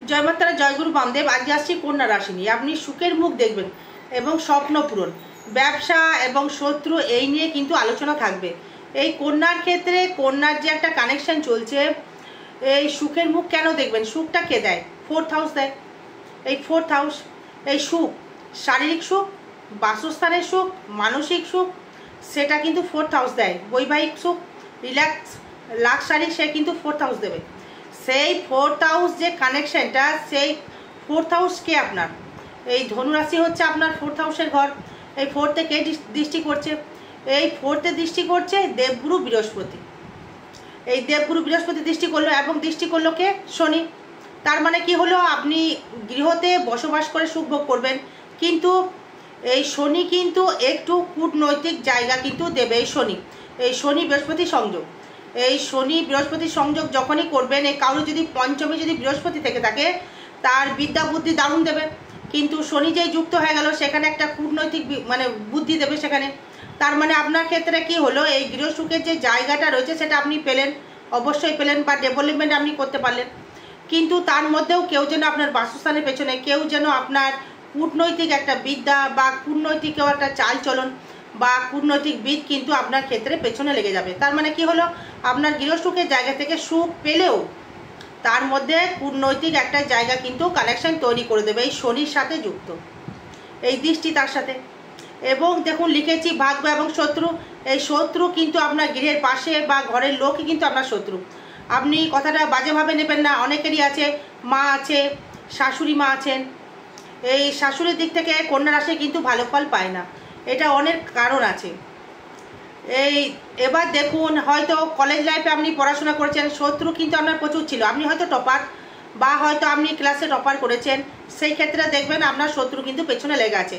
জয় মাতারা, জয়গুরু বামদেব। আজকে আসছি কন্যা রাশি নিয়ে। আপনি সুখের মুখ দেখবেন এবং স্বপ্ন পূরণ, ব্যবসা এবং শত্রু এই নিয়ে কিন্তু আলোচনা থাকবে। এই কন্যার ক্ষেত্রে কন্যার যে একটা কানেকশন চলছে, এই সুখের মুখ কেন দেখবেন? সুখটা কে দেয়? ফোর্থ হাউস দেয়। এই ফোর্থ হাউস, এই সুখ, শারীরিক সুখ, বাসস্থানের সুখ, মানসিক সুখ, সেটা কিন্তু ফোর্থ হাউস দেয়। বৈবাহিক সুখ, রিল্যাক্স, লাক্সারি, সে কিন্তু ফোর্থ হাউস দেবে। সেই ফোর্থ হাউস যে কানেকশনটা, সেই ফোর্থ হাউস কে আপনার? এই ধনুরাশি হচ্ছে আপনার ফোর্থ হাউসের ঘর। এই ফোর্থে কে দৃষ্টি করছে? এই ফোর্থে দৃষ্টি করছে দেবগুরু বৃহস্পতি। এই দেবগুরু বৃহস্পতি দৃষ্টি করলো, এবং দৃষ্টি করলো কে? শনি। তার মানে কি হলো? আপনি গৃহতে বসবাস করে সুখ ভোগ করবেন, কিন্তু এই শনি কিন্তু একটু কূটনৈতিক জায়গা কিন্তু দেবে। এই শনি বৃহস্পতি সংযোগ, এই শনি বৃহস্পতি সংযোগ যখনই করবেন, এই কারো যদি পঞ্চমে যদি বৃহস্পতি থেকে থাকে, তার বিদ্যা বুদ্ধি দারুণ দেবে। কিন্তু শনি যেই যুক্ত হয়ে গেল, সেখানে একটা কূটনৈতিক মানে বুদ্ধি দেবে সেখানে। তার মানে আপনার ক্ষেত্রে কি হলো? এই গৃহসুখের যে জায়গাটা রয়েছে সেটা আপনি পেলেন, অবশ্যই পেলেন, বা ডেভেলপমেন্ট আপনি করতে পারলেন। কিন্তু তার মধ্যেও কেউ যেন আপনার বাসস্থানের পেছনে, কেউ যেন আপনার কূটনৈতিক একটা বিদ্যা বা কূটনৈতিক কেউ একটা চাল চলন বা কূটনৈতিক বিদ কিন্তু আপনার ক্ষেত্রে পেছনে লেগে যাবে। তার মানে কি হলো? আপনার গৃহসুখের জায়গা থেকে সুখ পেলেও তার মধ্যে কূটনৈতিক একটা জায়গা কিন্তু কানেকশন তৈরি করে দেবে। এই শনির সাথে যুক্ত, এই দৃষ্টি তার সাথে। এবং দেখুন, লিখেছি ভাগ্য এবং শত্রু। এই শত্রু কিন্তু আপনার গৃহের পাশে বা ঘরের লোকই কিন্তু আপনার শত্রু। আপনি কথাটা বাজেভাবে নেবেন না। অনেকেরই আছে, মা আছে, শাশুড়ি মা আছেন, এই শাশুড়ির দিক থেকে কন্যা রাশি কিন্তু ভালো ফল পায় না। এটা অনেক কারণ আছে। এই এবার দেখুন, হয়তো কলেজ লাইফে আপনি পড়াশোনা করেছেন, শত্রু কিন্তু আপনার প্রচুর ছিল। আপনি হয়তো টপার, বা হয়তো আপনি ক্লাসে টপার করেছেন, সেই ক্ষেত্রে দেখবেন আপনার শত্রু কিন্তু পেছনে লেগে আছে।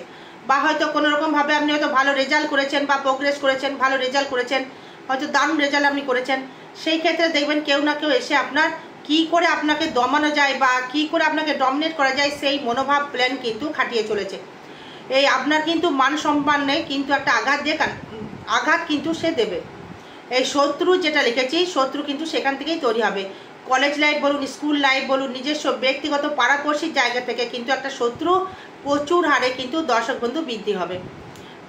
বা হয়তো কোনো রকমভাবে আপনি হয়তো ভালো রেজাল্ট করেছেন বা প্রোগ্রেস করেছেন, ভালো রেজাল্ট করেছেন, হয়তো দারুণ রেজাল্ট আপনি করেছেন, সেই ক্ষেত্রে দেখবেন কেউ না কেউ এসে আপনার কি করে আপনাকে দমানো যায় বা কি করে আপনাকে ডমিনেট করা যায়, সেই মনোভাব প্ল্যান কিন্তু খাটিয়ে চলেছে। এই আপনার কিন্তু মান সম্মানে কিন্তু একটা আঘাত কিন্তু সে দেবে। এই শত্রু যেটা লিখেছি, শত্রু কিন্তু সেখান থেকেই তৈরি হবে। কলেজ লাইফ বলুন, স্কুল লাইফ বলুন, নিজস্ব ব্যক্তিগত পাড়াপড়শির জায়গা থেকে কিন্তু একটা শত্রু প্রচুর হারে কিন্তু দর্শক বন্ধু বৃদ্ধি হবে।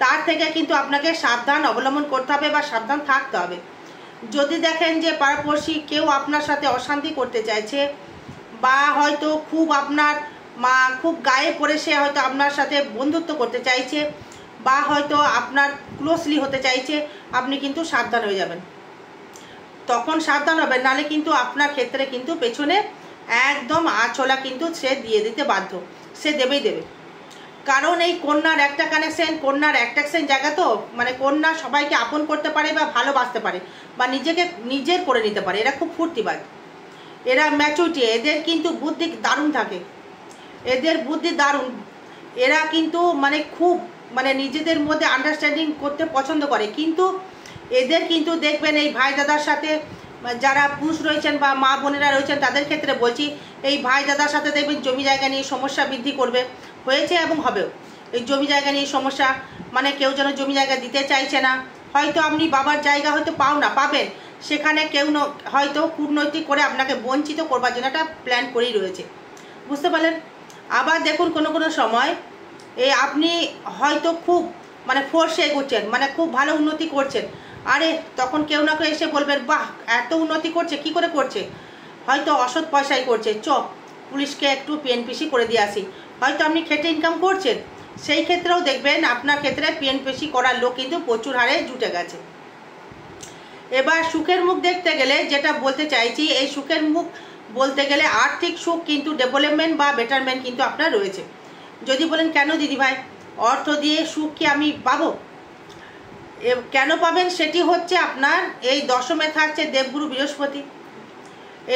তার থেকে কিন্তু আপনাকে সাবধান অবলম্বন করতে হবে বা সাবধান থাকতে হবে। যদি দেখেন যে পাড়াপড়শি কেউ আপনার সাথে অশান্তি করতে চাইছে, বা হয়তো খুব আপনার খুব গায়ে পড়ে সে হয়তো আপনার সাথে বন্ধুত্ব করতে চাইছে, বা হয়তো আপনার ক্লোজলি হতে চাইছে, আপনি কিন্তু সাবধান হয়ে যাবেন। তখন সাবধান হবেন, নাহলে কিন্তু আপনার ক্ষেত্রে কিন্তু পেছনে একদম আঁচলা কিন্তু সে দিয়ে দিতে বাধ্য। সে দেবেই দেবে। কারণ এই কন্যার একটা কানেকশন, কন্যার অ্যাট্রাকশন জায়গা তো, মানে কন্যা সবাইকে আপন করতে পারে বা ভালোবাসতে পারে বা নিজেকে নিজের করে নিতে পারে। এরা খুব ফুর্তিবাজ, এরা ম্যাচুরিটি, এদের কিন্তু বুদ্ধি দারুণ থাকে, এদের বুদ্ধি দারুণ। এরা কিন্তু খুব নিজেদের মধ্যে আন্ডারস্ট্যান্ডিং করতে পছন্দ করে। কিন্তু এদের কিন্তু দেখবেন এই ভাই দাদার সাথে, যারা পুরুষ রয়েছেন বা মা বোনেরা রয়েছেন তাদের ক্ষেত্রে বলছি, এই ভাই দাদার সাথে দেখবেন জমি জায়গা নিয়ে সমস্যা বৃদ্ধি করবে, হয়েছে এবং হবেও। এই জমি জায়গা নিয়ে সমস্যা, কেউ যেন জমি জায়গা দিতে চাইছে না। হয়তো আপনি বাবার জায়গা হয়তো পাবেন, সেখানে কেউ হয়তো কূটনৈতিক করে আপনাকে বঞ্চিত করবার জন্য একটা প্ল্যান করেই রয়েছে। বুঝতে পারলেন? আবার দেখুন, কোনো সময় আপনি হয়তো খুব ফোর্সে এগোচ্ছেন, খুব ভালো উন্নতি করছেন, আরে তখন কেউ না কেউ এসে বলবেন, বাহ এত উন্নতি করছে, কি করে করছে? হয়তো অসৎ পয়সায় করছে, পুলিশকে একটু পিএনপিসি করে দিয়ে আসি। হয়তো আপনি খেটে ইনকাম করছেন, সেই ক্ষেত্রেও দেখবেন আপনার ক্ষেত্রে পিএনপিসি করার লোক কিন্তু প্রচুর হারে জুটে গেছে। এবার সুখের মুখ দেখতে গেলে যেটা বলতে চাইছি, এই সুখের মুখ বলতে গেলে আর্থিক সুখ কিন্তু ডেভেলপমেন্ট বা বেটারমেন্ট কিন্তু আপনার রয়েছে। যদি বলেন কেন দিদিভাই, অর্থ দিয়ে সুখ কি আমি পাবো? কেন পাবেন? সেটি হচ্ছে আপনার এই দশমে থাকছে দেবগুরু বৃহস্পতি।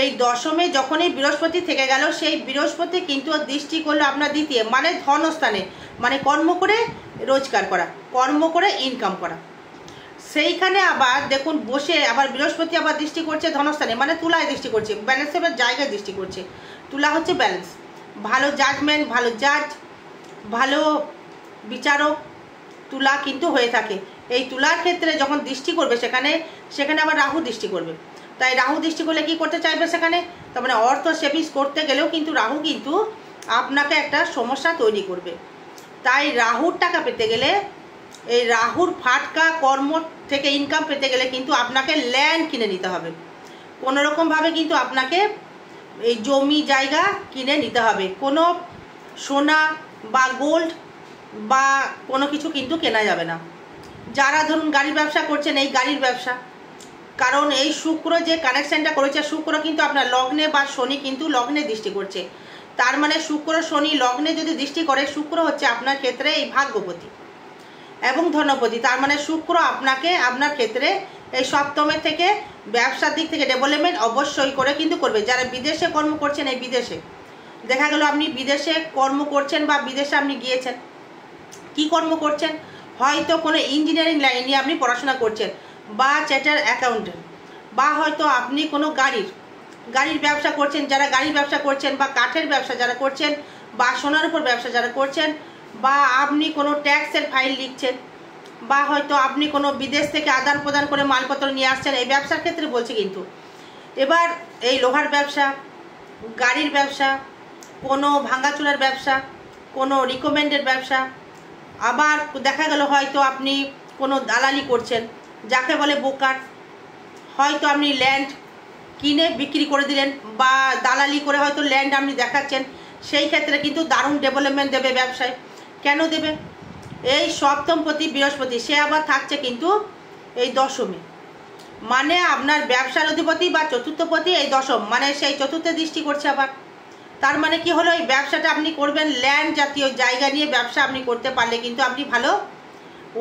এই দশমে যখনই বৃহস্পতি থেকে গেল, সেই বৃহস্পতি কিন্তু দৃষ্টি করলো আপনার দ্বিতীয়, ধনস্থানে, কর্ম করে রোজগার করা, কর্ম করে ইনকাম করা। সেইখানে আবার দেখুন বসে আবার বৃহস্পতি আবার দৃষ্টি করছে ধনস্থানে, তুলায় দৃষ্টি করছে, ব্যালেন্সের জায়গায় দৃষ্টি করছে। তুলা হচ্ছে ব্যালেন্স, ভালো জাজমেন্ট, ভালো জাজ, ভালো বিচারক তুলা কিন্তু হয়ে থাকে। এই তুলার ক্ষেত্রে যখন দৃষ্টি করবে, সেখানে আবার রাহু দৃষ্টি করবে। তাই রাহু দৃষ্টি করলে কী করতে চাইবে সেখানে, তার মানে অর্থ সেভিংস করতে গেলেও কিন্তু রাহু কিন্তু আপনাকে একটা সমস্যা তৈরি করবে। তাই রাহুর টাকা পেতে গেলে, এই রাহুর ফাটকা কর্ম থেকে ইনকাম পেতে গেলে কিন্তু আপনাকে ল্যান্ড কিনে নিতে হবে। কোনো রকমভাবে কিন্তু আপনাকে এই জমি জায়গা কিনে নিতে হবে। কোনো সোনা বা গোল্ড বা কোনো কিছু কিন্তু কেনা যাবে না। যারা ধরুন গাড়ির ব্যবসা করছেন, এই গাড়ির ব্যবসা, কারণ এই শুক্র যে কানেকশানটা করেছে, শুক্র কিন্তু আপনার লগ্নে বা শনি কিন্তু লগ্নে দৃষ্টি করছে। তার মানে শুক্র শনি লগ্নে যদি দৃষ্টি করে, শুক্র হচ্ছে আপনার ক্ষেত্রে এই ভাগ্যপতি এবং ধনপতি। তার মানে শুক্র আপনাকে আপনার ক্ষেত্রে এই সপ্তমের থেকে ব্যবসার দিক থেকে ডেভেলপমেন্ট অবশ্যই করে কিন্তু করবে। যারা বিদেশে কর্ম করছেন, এই বিদেশে দেখা গেল আপনি বিদেশে কর্ম করছেন বা বিদেশে আপনি গিয়েছেন, কি কর্ম করছেন, হয়তো কোনো ইঞ্জিনিয়ারিং লাইন নিয়ে আপনি পড়াশোনা করছেন বা চার্টার অ্যাকাউন্টেন্ট, বা হয়তো আপনি কোনো গাড়ির ব্যবসা করছেন, যারা গাড়ির ব্যবসা করছেন, বা কাঠের ব্যবসা যারা করছেন, বা সোনার উপর ব্যবসা যারা করছেন, বা আপনি কোনো ট্যাক্সের ফাইল লিখছেন, বা হয়তো আপনি কোনো বিদেশ থেকে আদান প্রদান করে মালপত্র নিয়ে আসছেন, এই ব্যবসার ক্ষেত্রে বলছি। কিন্তু এবার এই লোহার ব্যবসা, গাড়ির ব্যবসা, কোনো ভাঙাচোরার ব্যবসা, কোনো রিকমেন্ডের ব্যবসা, আবার দেখা গেল হয়তো আপনি কোনো দালালি করছেন, যাকে বলে ব্রোকার, হয়তো আপনি ল্যান্ড কিনে বিক্রি করে দিলেন বা দালালি করে হয়তো ল্যান্ড আপনি দেখাচ্ছেন, সেই ক্ষেত্রে কিন্তু দারুণ ডেভেলপমেন্ট দেবে ব্যবসায়। কেন দেবে? এই সপ্তমপতি বৃহস্পতি সে আবার থাকছে কিন্তু এই দশমে, মানে আপনার ব্যবসার অধিপতি বা চতুর্থপতি এই দশম, মানে সেই চতুর্থ দৃষ্টি করছে আবার। তার মানে কি হলো, এই ব্যবসাটা আপনি করবেন, ল্যান্ড জাতীয় জায়গা নিয়ে ব্যবসা আপনি করতে পারলে কিন্তু আপনি ভালো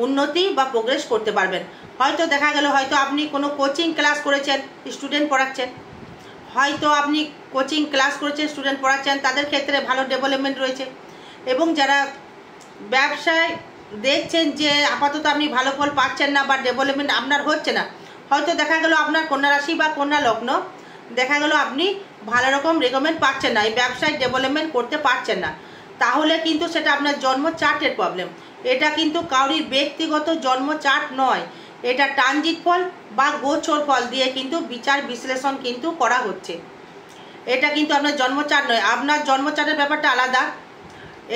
উন্নতি বা প্রোগ্রেস করতে পারবেন। হয়তো দেখা গেল হয়তো আপনি কোনো কোচিং ক্লাস করেছেন, স্টুডেন্ট পড়াচ্ছেন, হয়তো আপনি কোচিং ক্লাস করেছেন, স্টুডেন্ট পড়াচ্ছেন, তাদের ক্ষেত্রে ভালো ডেভেলপমেন্ট রয়েছে। এবং যারা ব্যবসায় দেখছেন যে আপাতত আপনি ভালো ফল পাচ্ছেন না বা ডেভেলপমেন্ট আপনার হচ্ছে না, হয়তো দেখা গেল আপনার কন্যা রাশি বা কন্যা লগ্ন, দেখা গেল আপনি ভালো রকম রেকমেন্ড পাচ্ছেন না, এই ব্যবসায় ডেভেলপমেন্ট করতে পারছেন না, তাহলে কিন্তু সেটা আপনার জন্ম চার্টের প্রবলেম। এটা কিন্তু কারোর ব্যক্তিগত জন্ম চার্ট নয়, এটা ট্রানজিট ফল বা গোচর ফল দিয়ে কিন্তু বিচার বিশ্লেষণ কিন্তু করা হচ্ছে। এটা কিন্তু আপনার জন্ম চার্ট নয়, আপনার জন্ম চার্টের ব্যাপারটা আলাদা।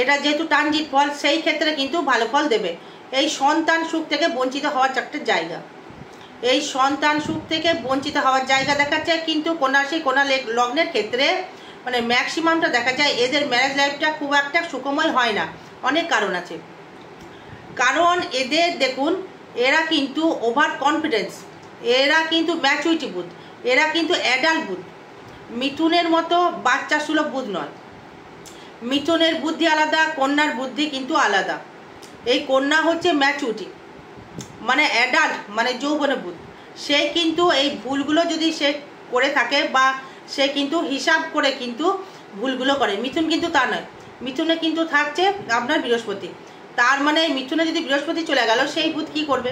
এটা যেহেতু ট্রানজিট ফল, সেই ক্ষেত্রে কিন্তু ভালো ফল দেবে। এই সন্তান সুখ থেকে বঞ্চিত হওয়ার একটা জায়গা, এই সন্তান সুখ থেকে বঞ্চিত হওয়ার জায়গা দেখাচ্ছে। কিন্তু কন্যা রাশি কন্যা লগ্নের ক্ষেত্রে মানে ম্যাক্সিমামটা দেখা যায় এদের ম্যারেজ লাইফটা খুব একটা সুখময় হয় না। অনেক কারণ আছে, কারণ এদের দেখুন এরা কিন্তু ওভার কনফিডেন্স, এরা কিন্তু ম্যাচুরিটি বুধ, এরা কিন্তু অ্যাডাল্ট বুধ, মিথুনের মতো বাচ্চা সুলভ বুধ নয়। মিথুনের বুদ্ধি আলাদা, কন্যার বুদ্ধি কিন্তু আলাদা। এই কন্যা হচ্ছে ম্যাচুরিটি, মানে অ্যাডাল্ট, মানে যৌবনে বুধ। সে কিন্তু এই ভুলগুলো যদি সে করে থাকে বা সে কিন্তু হিসাব করে কিন্তু ভুলগুলো করে। মিথুন কিন্তু তা নয়, মিথুনে কিন্তু থাকছে আপনার বৃহস্পতি। তার মানে এই মিথুনে যদি বৃহস্পতি চলে গেল, সেই বুধ কি করবে?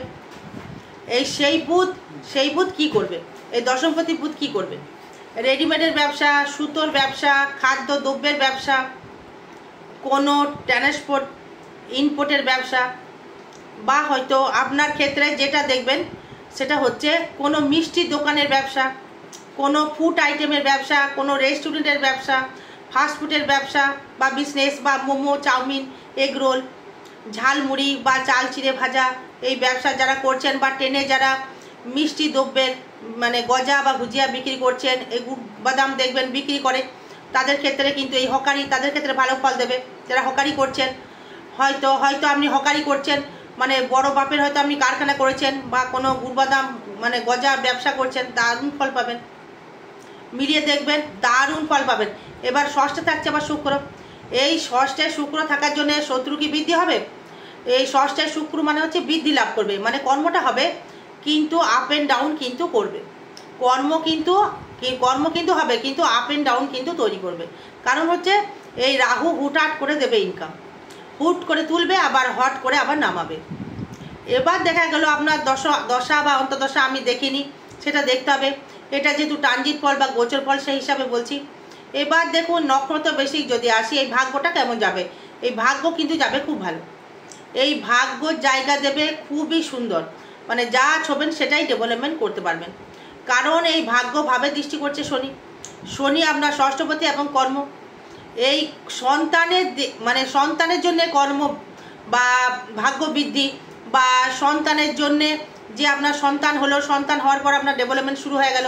সেই বুধ কি করবে? এই দশমপতি বুধ কি করবে? রেডিমেডের ব্যবসা, সুতোর ব্যবসা, খাদ্য দ্রব্যের ব্যবসা, কোনো ট্রান্সপোর্ট ইনপোর্টের ব্যবসা, বা হয়তো আপনার ক্ষেত্রে যেটা দেখবেন সেটা হচ্ছে কোনো মিষ্টি দোকানের ব্যবসা, কোনো ফুড আইটেমের ব্যবসা, কোনো রেস্টুরেন্টের ব্যবসা, ফাস্টফুডের ব্যবসা বা বিজনেস, বা momo, chowmein, egg roll, jhalmuri বা চাল চিড়ে ভাজা, এই ব্যবসা যারা করছেন, বা ট্রেনে যারা মিষ্টি দ্রব্যের মানে গজা বা ভুজিয়া বিক্রি করছেন, এই গুড় বাদাম দেখবেন বিক্রি করে, তাদের ক্ষেত্রে কিন্তু এই হকারি, তাদের ক্ষেত্রে ভালো ফল দেবে। যারা হকারি করছেন, হয়তো আপনি হকারি করছেন, মানে বড় বাপের হয়তো আপনি কারখানা করেছেন, বা কোনো গুড় বাদাম মানে গজা ব্যবসা করছেন, দারুণ ফল পাবেন। মিলিয়ে দেখবেন দারুণ ফল পাবেন। এবার ষষ্ঠে থাকছে আবার শুক্র, এই ষষ্ঠে শুক্র থাকার জন্য শত্রু কি বৃদ্ধি হবে? এই ষষ্ঠে শুক্র মানে হচ্ছে বৃদ্ধি লাভ করবে, মানে কর্মটা হবে কিন্তু আপ অ্যান্ড ডাউন কিন্তু করবে। কর্ম কিন্তু হবে, কিন্তু আপ অ্যান্ড ডাউন কিন্তু তৈরি করবে। কারণ হচ্ছে এই রাহু হুটহাট করে দেবে ইনকাম, হুট করে তুলবে আবার হট করে আবার নামাবে। এবার দেখা গেল আপনার দশা বা অন্তর্দশা আমি দেখিনি, সেটা দেখতে হবে। এটা যেহেতু ট্রানজিট ফল বা গোচর ফল সেই হিসাবে বলছি। এবার দেখুন নক্ষত্র বেশি যদি আসি, এই ভাগ্যটা কেমন যাবে? এই ভাগ্য কিন্তু যাবে খুব ভালো, এই ভাগ্য জায়গা দেবে খুবই সুন্দর, মানে যা ছবেন সেটাই ডেভেলপমেন্ট করতে পারবেন। কারণ এই ভাগ্য ভাবে দৃষ্টি করছে শনি। শনি আপনার ষষ্ঠপতি এবং কর্ম। এই সন্তানের জন্য কর্ম বা ভাগ্য বৃদ্ধি, বা সন্তানের জন্যে যে আপনার সন্তান হলো, সন্তান হওয়ার পর আপনার ডেভেলপমেন্ট শুরু হয়ে গেল,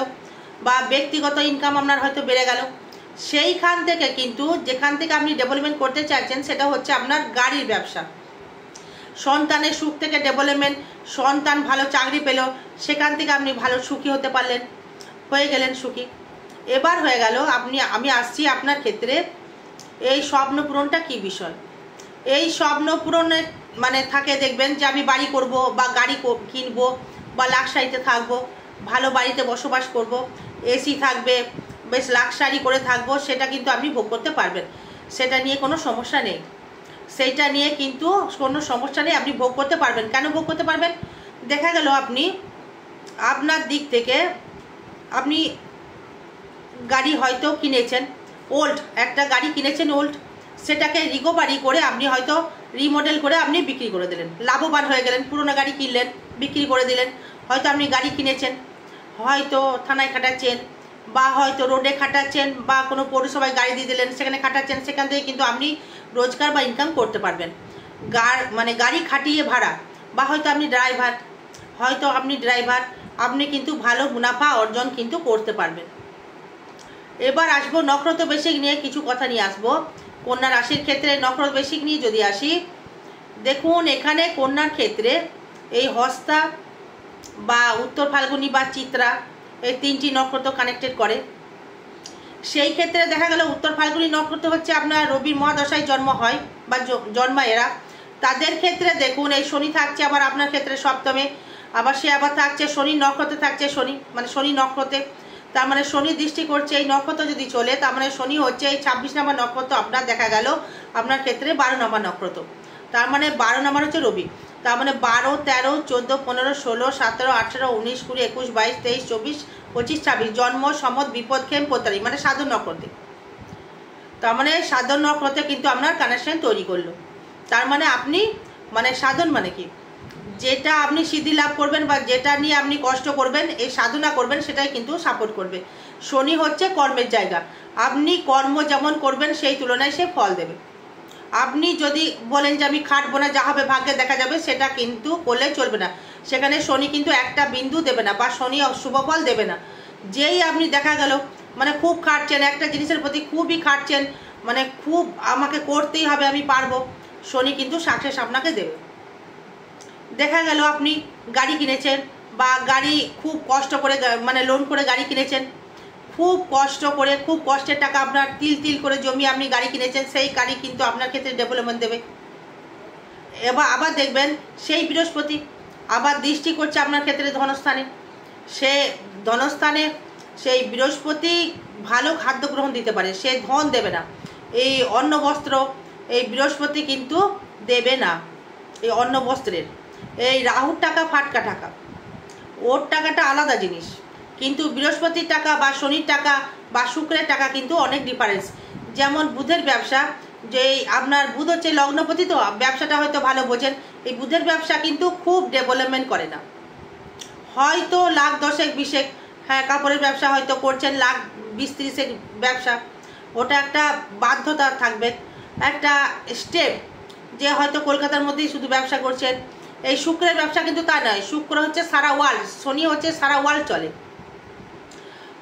বা ব্যক্তিগত ইনকাম আপনার হয়তো বেড়ে গেল, সেইখান থেকে কিন্তু যেখান থেকে আপনি ডেভেলপমেন্ট করতে চাইছেন সেটা হচ্ছে আপনার গাড়ির ব্যবসা। সন্তানের সুখ থেকে ডেভেলপমেন্ট, সন্তান ভালো চাকরি পেল, সেখান থেকে আপনি ভালো সুখী হতে পারলেন, হয়ে গেলেন সুখী। এবার হয়ে গেল আমি আসছি আপনার ক্ষেত্রে এই স্বপ্ন পূরণটা কী বিষয়। এই স্বপ্ন পূরণে থাকে দেখবেন যে আমি বাড়ি করব, বা গাড়ি কিনবো, বা লাক্সারিতে থাকবো, ভালো বাড়িতে বসবাস করব, এসি থাকবে, বেশ লাক্সারি করে থাকবো, সেটা কিন্তু আপনি ভোগ করতে পারবেন। সেটা নিয়ে কোনো সমস্যা নেই, সেইটা নিয়ে কিন্তু কোনো সমস্যা নেই, আপনি ভোগ করতে পারবেন। কেন ভোগ করতে পারবেন? দেখা গেল আপনি আপনার দিক থেকে আপনি গাড়ি হয়তো কিনেছেন, ওল্ড একটা গাড়ি কিনেছেন ওল্ড, সেটাকে রিকভারি করে আপনি হয়তো রিমডেল করে আপনি বিক্রি করে দিলেন, লাভবান হয়ে গেলেন। পুরোনো গাড়ি কিনলেন, বিক্রি করে দিলেন। হয়তো আপনি গাড়ি কিনেছেন, হয়তো থানায় খাটাচ্ছেন, বা হয়তো রোডে খাটাচ্ছেন, বা কোনো পৌরসভায় গাড়ি দিয়ে দিলেন, সেখানে খাটাচ্ছেন। সেখান থেকে কিন্তু আপনি রোজগার বা ইনকাম করতে পারবেন। গাড়ি খাটিয়ে ভাড়া, বা হয়তো আপনি ড্রাইভার, আপনি কিন্তু ভালো মুনাফা অর্জন কিন্তু করতে পারবেন। এবার আসবো নক্ষত্র বেশিক নিয়ে, কিছু কথা নিয়ে আসবো। কন্যা রাশির ক্ষেত্রে নক্ষত্র বেশিক নিয়ে যদি আসি, দেখুন এখানে কন্যার ক্ষেত্রে এই হস্তা বা উত্তর ফাল্গুনী বা চিত্রা, এই তিনটি নক্ষত্র কানেক্টেড করে। সেই ক্ষেত্রে দেখা গেল উত্তর ফাল্গুনী নক্ষত্র হচ্ছে আপনার রবির মহাদশায় জন্ম হয় বা জন্মায় এরা। তাদের ক্ষেত্রে দেখুন এই শনি থাকছে আবার আপনার ক্ষেত্রে সপ্তমে, আবার সে আবার থাকছে শনি নক্ষত্রে, থাকছে শনি নক্ষত্রে। তার শনি দৃষ্টি করছে এই নক্ষত্র যদি চলে, তার শনি হচ্ছে এই 26 নম্বর নক্ষত্র আপনার, দেখা গেল আপনার ক্ষেত্রে 12 নম্বর নক্ষত্র। তার 12 নম্বর হচ্ছে রবি। তার 12, 13, 14, 15, 16, 17, 18, 19, 20, 21, 22, 23, 24, 25, 26 জন্ম, সমত, বিপদ, ক্ষেম, পোতারি, সাধন নক্ষত্রে। তার সাধন নক্ষত্রে কিন্তু আপনার কানেকশন তৈরি করলো। তার আপনি সাধন কি, যেটা আপনি সিদ্ধি লাভ করবেন বা যেটা নিয়ে আপনি কষ্ট করবেন, এই সাধনা করবেন, সেটাই কিন্তু সাপোর্ট করবে। শনি হচ্ছে কর্মের জায়গা। আপনি কর্ম যেমন করবেন সেই তুলনায় সে ফল দেবে। আপনি যদি বলেন যে আমি খাটবো না, যা হবে ভাগ্যে দেখা যাবে, সেটা কিন্তু করলে চলবে না। সেখানে শনি কিন্তু একটা বিন্দু দেবে না, বা শনি শুভ ফল দেবে না। যেই আপনি দেখা গেল খুব খাটছেন একটা জিনিসের প্রতি, খুবই খাটছেন, খুব আমাকে করতেই হবে, আমি পারবো, শনি কিন্তু সাকসেস আপনাকে দেবে। দেখা গেল আপনি গাড়ি কিনেছেন, বা গাড়ি খুব কষ্ট করে লোন করে গাড়ি কিনেছেন, খুব কষ্ট করে, খুব কষ্টের টাকা আপনার তিল করে জমিয়ে আপনি গাড়ি কিনেছেন, সেই গাড়ি কিন্তু আপনার ক্ষেত্রে ডেভেলপমেন্ট দেবে। আবার দেখবেন সেই বৃহস্পতি আবার দৃষ্টি করছে আপনার ক্ষেত্রে ধনস্থানে। সে ধনস্থানে সেই বৃহস্পতি ভালো খাদ্য গ্রহণ দিতে পারে, সে ধন দেবে না। এই অন্ন বস্ত্র এই বৃহস্পতি কিন্তু দেবে না। এই অন্ন বস্ত্রের এই রাহুর টাকা ফাটকা টাকা, ওর টাকাটা আলাদা জিনিস, কিন্তু বৃহস্পতির টাকা বা শনির টাকা বা শুক্রের টাকা কিন্তু অনেক ডিফারেন্স। যেমন বুধের ব্যবসা, যে আপনার বুধ হচ্ছে লগ্নপতি, তো ব্যবসাটা হয়তো ভালো বোঝেন। এই বুধের ব্যবসা কিন্তু খুব ডেভেলপমেন্ট করে না। হয়তো লাখ 10-20, হ্যাঁ কাপড়ের ব্যবসা হয়তো করছেন, লাখ 20-30 ব্যবসা, ওটা একটা বাধ্যতা থাকবে, একটা স্টেপ, যে হয়তো কলকাতার মধ্যেই শুধু ব্যবসা করছেন। এই শুক্রের ব্যবসা কিন্তু তা নয়, শুক্র হচ্ছে সারা ওয়ার্ল্ড, শনি হচ্ছে সারা ওয়ার্ল্ড চলে।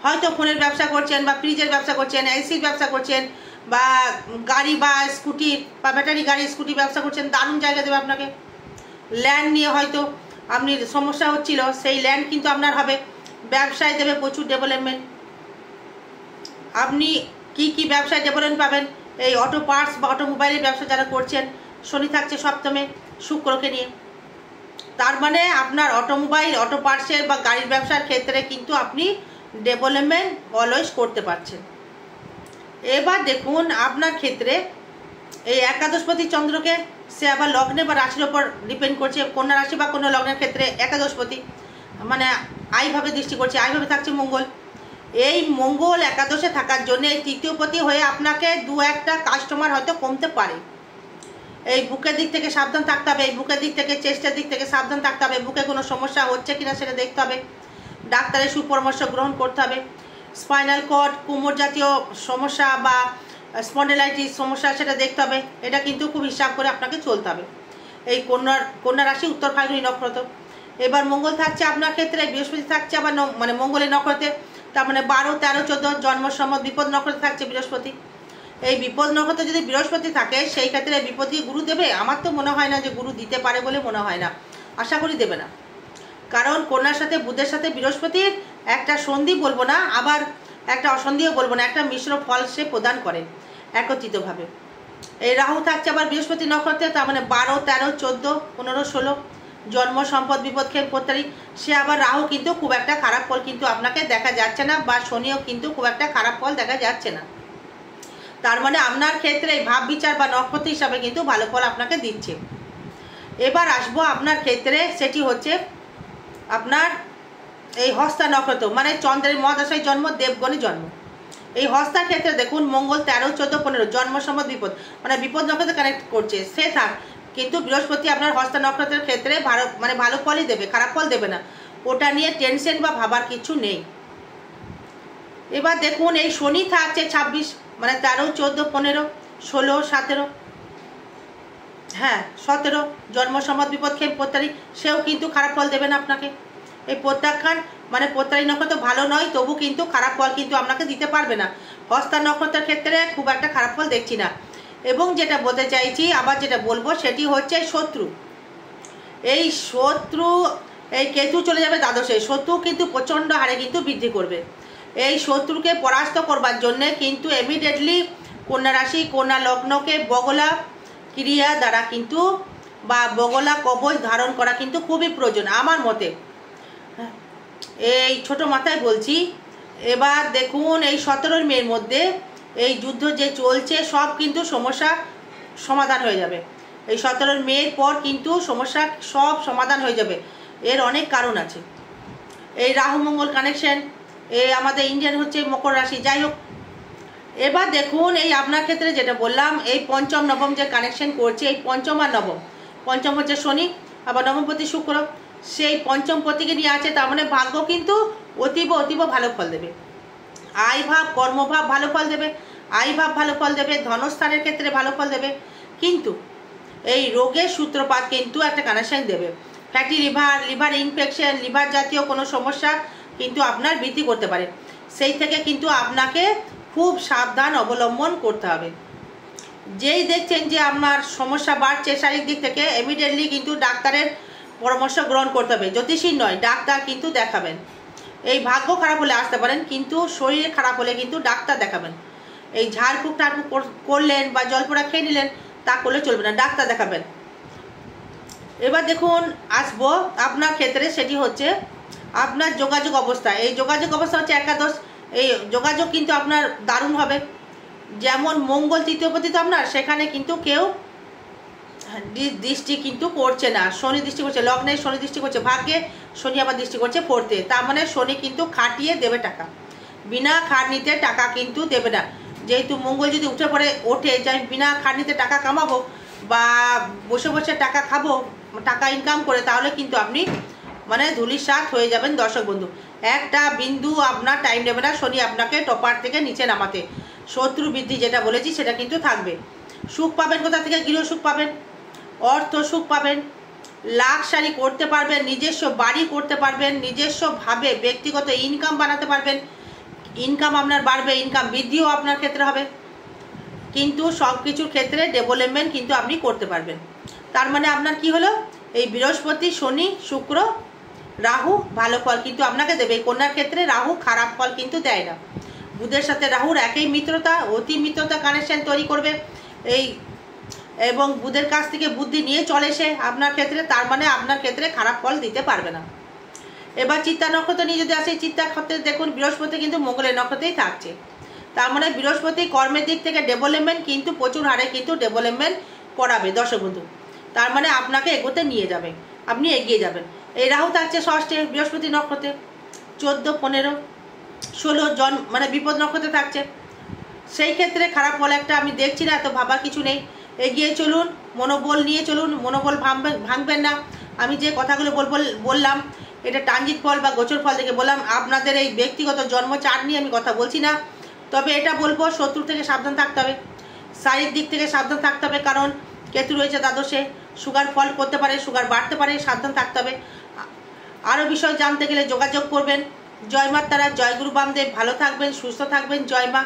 হয়তো ফোনের ব্যবসা করছেন, বা ফ্রিজের ব্যবসা করছেন, এসির ব্যবসা করছেন, বা গাড়ি বা স্কুটি বা ব্যাটারি গাড়ি স্কুটি ব্যবসা করছেন, দারুণ জায়গা দেবে আপনাকে। ল্যান্ড নিয়ে হয়তো আপনি সমস্যা হচ্ছিল, সেই ল্যান্ড কিন্তু আপনার হবে। ব্যবসায় দেবে প্রচুর ডেভেলপমেন্ট। আপনি কি ব্যবসায় ডেভেলপমেন্ট পাবেন? এই অটো পার্টস বা অটোমোবাইলের ব্যবসা যারা করছেন, শনি থাকছে সপ্তমে শুক্রকে নিয়ে। তার আপনার অটোমোবাইল, অটো পার্টসের বা গাড়ির ব্যবসার ক্ষেত্রে কিন্তু আপনি ডেভেলপমেন্ট অলওয়েজ করতে পারছেন। এবার দেখুন আপনার ক্ষেত্রে এই একাদশপতি চন্দ্রকে, সে আবার লগ্নে বা রাশির ওপর ডিপেন্ড করছে। কন্যা রাশি বা কোনো লগ্নের ক্ষেত্রে একাদশপতি আইভাবে দৃষ্টি করছে, আইভাবে থাকছে মঙ্গল। এই মঙ্গল একাদশে থাকার জন্য এই তৃতীয়পতি হয়ে আপনাকে 2-1টা কাস্টমার হয়তো কমতে পারে। এই বুকের দিক থেকে সাবধান থাকতে হবে, এই বুকের দিক থেকে, চেস্টের দিক থেকে সাবধান থাকতে হবে। বুকে কোনো সমস্যা হচ্ছে কিনা সেটা দেখতে হবে। ডাক্তারের সুপরামর্শ গ্রহণ করতে হবে। স্পাইনাল কর্ড, কোমর জাতীয় সমস্যা বা স্পন্ডেলাইটিস সমস্যা সেটা দেখতে হবে। এটা কিন্তু খুব হিসাব করে আপনাকে চলতে হবে। এই কন্যা রাশি উত্তর ফাল্গুনী নক্ষত্র। এবার মঙ্গল থাকছে আপনার ক্ষেত্রে, বৃহস্পতি থাকছে আবার মানে মঙ্গলের নক্ষত্রে, তার মানে 12, 13, 14 জন্ম সম্বত বিপদ নক্ষত্রে থাকছে বৃহস্পতি। এই বিপদ নক্ষত্রে যদি বৃহস্পতি থাকে সেই ক্ষেত্রে বিপদ কি গুরু দেবে? আমার তো মনে হয় না যে গুরু দিতে পারে বলে মনে হয় না, আশা করি দেবে না। কারণ কন্যার সাথে বুধের সাথে বৃহস্পতির একটা সন্ধি বলবো না, আবার একটা অসন্ধিও বলবো না, একটা মিশ্র ফল সে প্রদান করে একত্রিতভাবে। এই রাহু থাকছে আবার বৃহস্পতি নক্ষত্রে, তার মানে 12, 13, 14, 15, 16 জন্ম সম্পদ বিপদ ক্ষেম প্রত্যারী। সে আবার রাহু কিন্তু খুব একটা খারাপ ফল কিন্তু আপনাকে দেখা যাচ্ছে না, বা শনিও কিন্তু খুব একটা খারাপ ফল দেখা যাচ্ছে না। তার মানে আপনার ক্ষেত্রে ভাব বিচার বা নক্ষত্র হিসাবে কিন্তু ভালো ফল আপনাকে দিচ্ছে। এবার আসবো আপনার ক্ষেত্রে, সেটি হচ্ছে আপনার এই হস্তা নক্ষত্র, মানে চন্দ্রের মহাদশায় জন্ম, দেবগণে জন্ম। এই হস্তার ক্ষেত্রে দেখুন মঙ্গল 13, 14, 15 জন্ম সম্বত বিপদ, মানে বিপদ নক্ষত্রে কানেক্ট করছে সে থাক, কিন্তু বৃহস্পতি আপনার হস্তা নক্ষত্রের ক্ষেত্রে ভালো ফলই দেবে, খারাপ ফল দেবে না। ওটা নিয়ে টেনশন বা ভাবার কিছু নেই। এবার দেখুন এই শনি থাকছে 26, মানে 13, 14, 15, 16, 17, হ্যাঁ 17 জন্ম সম্বত বিপদ ক্ষেম প্রত্যারী, সেও কিন্তু খারাপ ফল দেবে না আপনাকে। এই প্রত্যাখ্যান মানে প্রত্যারী নক্ষত্র ভালো নয়, তবু কিন্তু খারাপ ফল কিন্তু আপনাকে দিতে পারবে না। হস্তা নক্ষত্রের ক্ষেত্রে খুব একটা খারাপ ফল দেখছি না। এবং যেটা বলতে চাইছি, আবার যেটা বলবো সেটি হচ্ছে শত্রু। এই শত্রু, এই কেতু চলে যাবে দ্বাদশে, শত্রু কিন্তু প্রচণ্ড হারে কিন্তু বৃদ্ধি করবে। এই শত্রুকে পরাস্ত করবার জন্যে কিন্তু ইমিডিয়েটলি কন্যা রাশি, কন্যা লগ্নকে বগলা ক্রিয়া দ্বারা কিন্তু বা বগলা কবচ ধারণ করা কিন্তু খুবই প্রয়োজন আমার মতে। এই ছোট মাথায় বলছি। এবার দেখুন এই 17 মের মধ্যে এই যুদ্ধ যে চলছে সব কিন্তু সমস্যা সমাধান হয়ে যাবে। এই 17 মের পর কিন্তু সমস্যা সব সমাধান হয়ে যাবে। এর অনেক কারণ আছে। এই রাহু মঙ্গল কানেকশন, এই আমাদের ইন্ডিয়ান হচ্ছে মকর রাশি, যাই হোক। এবার দেখুন এই আপনার ক্ষেত্রে যেটা বললাম, এই পঞ্চম নবম যে কানেকশন করছে, এই পঞ্চম আর নবম, পঞ্চম হচ্ছে শনি, আবার নবমপতি শুক্র, সেই পঞ্চম পতিকে নিয়ে আছে। তার মানে ভাগ্য কিন্তু অতীব ভালো ফল দেবে। আয় ভাব, কর্মভাব ভালো ফল দেবে, আয় ভাব ভালো ফল দেবে, ধনস্থানের ক্ষেত্রে ভালো ফল দেবে। কিন্তু এই রোগের সূত্রপাত কিন্তু একটা কানেকশন দেবে। ফ্যাটি লিভার ইনফেকশন, লিভার জাতীয় কোনো সমস্যা কিন্তু আপনার বৃদ্ধি করতে পারে। সেই থেকে কিন্তু আপনাকে খুব সাবধান অবলম্বন করতে হবে। যেই দেখছেন যে আপনার সমস্যা বাড়ছে শারীরিক দিক থেকে, ইমিডিয়েটলি কিন্তু ডাক্তারের পরামর্শ গ্রহণ করতে হবে। জ্যোতিষী নয়, ডাক্তার কিন্তু দেখাবেন। এই ভাগ্য খারাপ হলে আসতে পারেন, কিন্তু শরীর খারাপ হলে কিন্তু ডাক্তার দেখাবেন। এই ঝাড়ফুঁক টাড়ফুঁক করলেন বা জলপোড়া খেয়ে নিলেন তা করলে চলবে না, ডাক্তার দেখাবেন। এবার দেখুন আসবো আপনার ক্ষেত্রে, সেটি হচ্ছে আপনার যোগাযোগ অবস্থা। এই যোগাযোগ অবস্থা হচ্ছে একাদশ। এই যোগাযোগ কিন্তু আপনার দারুণ হবে। যেমন মঙ্গল তৃতীয়পতি তো আপনার, সেখানে কিন্তু কেউ দৃষ্টি কিন্তু করছে না, শনি দৃষ্টি করছে, লগ্নে শনি দৃষ্টি করছে, ভাগ্যে শনি আবার দৃষ্টি করছে 4th। তার মানে শনি কিন্তু খাটিয়ে দেবে টাকা, বিনা খাটনিতে টাকা কিন্তু দেবে না। যেহেতু মঙ্গল যদি ওঠে যে আমি বিনা খাটনিতে টাকা কামাবো বা বসে বসে টাকা খাবো, টাকা ইনকাম করে, তাহলে কিন্তু আপনি মানে ধুলিসাৎ হয়ে যাবেন। দর্শক বন্ধু, একটা বিন্দু আপনার টাইম নেবে না শনি আপনাকে টপার থেকে নিচে নামাতে। শত্রু বৃদ্ধি যেটা বলেছি সেটা কিন্তু থাকবে। সুখ পাবেন কোথা থেকে? গৃহ সুখ পাবেন, অর্থ সুখ পাবেন, লাক্সারি করতে পারবেন, নিজস্ব বাড়ি করতে পারবেন, নিজস্বভাবে ব্যক্তিগত ইনকাম বানাতে পারবেন। ইনকাম আপনার বাড়বে, ইনকাম বৃদ্ধিও আপনার ক্ষেত্রে হবে, কিন্তু সব কিছুর ক্ষেত্রে ডেভেলপমেন্ট কিন্তু আপনি করতে পারবেন। তার মানে আপনার কি হলো? এই বৃহস্পতি, শনি, শুক্র, রাহু ভালো ফল কিন্তু আপনাকে দেবে। কন্যার ক্ষেত্রে রাহু খারাপ ফল কিন্তু দেয় না। বুধের সাথে রাহুর একই মিত্রতা, অতি মিত্রতা কানেকশন তৈরি করবে এই, এবং বুধের কাছ থেকে বুদ্ধি নিয়ে চলে সে আপনার ক্ষেত্রে। তার মানে আপনার ক্ষেত্রে খারাপ ফল দিতে পারবে না। এবার চিত্তা নক্ষত্র নিয়ে যদি আসে, চিত্তা নক্ষত্রে দেখুন বৃহস্পতি কিন্তু মঙ্গলের নক্ষত্রেই থাকছে। তার মানে বৃহস্পতি কর্মের দিক থেকে ডেভেলপমেন্ট কিন্তু প্রচুর হারে কিন্তু ডেভেলপমেন্ট করাবে দর্শক বন্ধু। তার মানে আপনাকে এগোতে নিয়ে যাবে, আপনি এগিয়ে যাবেন। এই রাহু থাকছে ষষ্ঠে বৃহস্পতি নক্ষত্রে, 14, 15, 16 মানে বিপদ নক্ষত্রে থাকছে। সেই ক্ষেত্রে খারাপ ফল একটা আমি দেখছি না, এত ভাবার কিছু নেই। এগিয়ে চলুন, মনোবল নিয়ে চলুন, মনোবল ভাঙবেন না। আমি যে কথাগুলো বললাম এটা ট্রানজিট ফল বা গোচর ফল থেকে বললাম। আপনাদের এই ব্যক্তিগত জন্ম চার্ট নিয়ে আমি কথা বলছি না, তবে এটা বলবো শত্রু থেকে সাবধান থাকতে হবে, শারীরিক দিক থেকে সাবধান থাকতে হবে, কারণ কেতু রয়েছে দ্বাদশে, সুগার ফল করতে পারে, সুগার বাড়তে পারে, সাবধান থাকতে হবে। আরও বিষয় জানতে গেলে যোগাযোগ করবেন। জয় মা তারা, জয় গুরু বামদেব। ভালো থাকবেন, সুস্থ থাকবেন। জয় মা।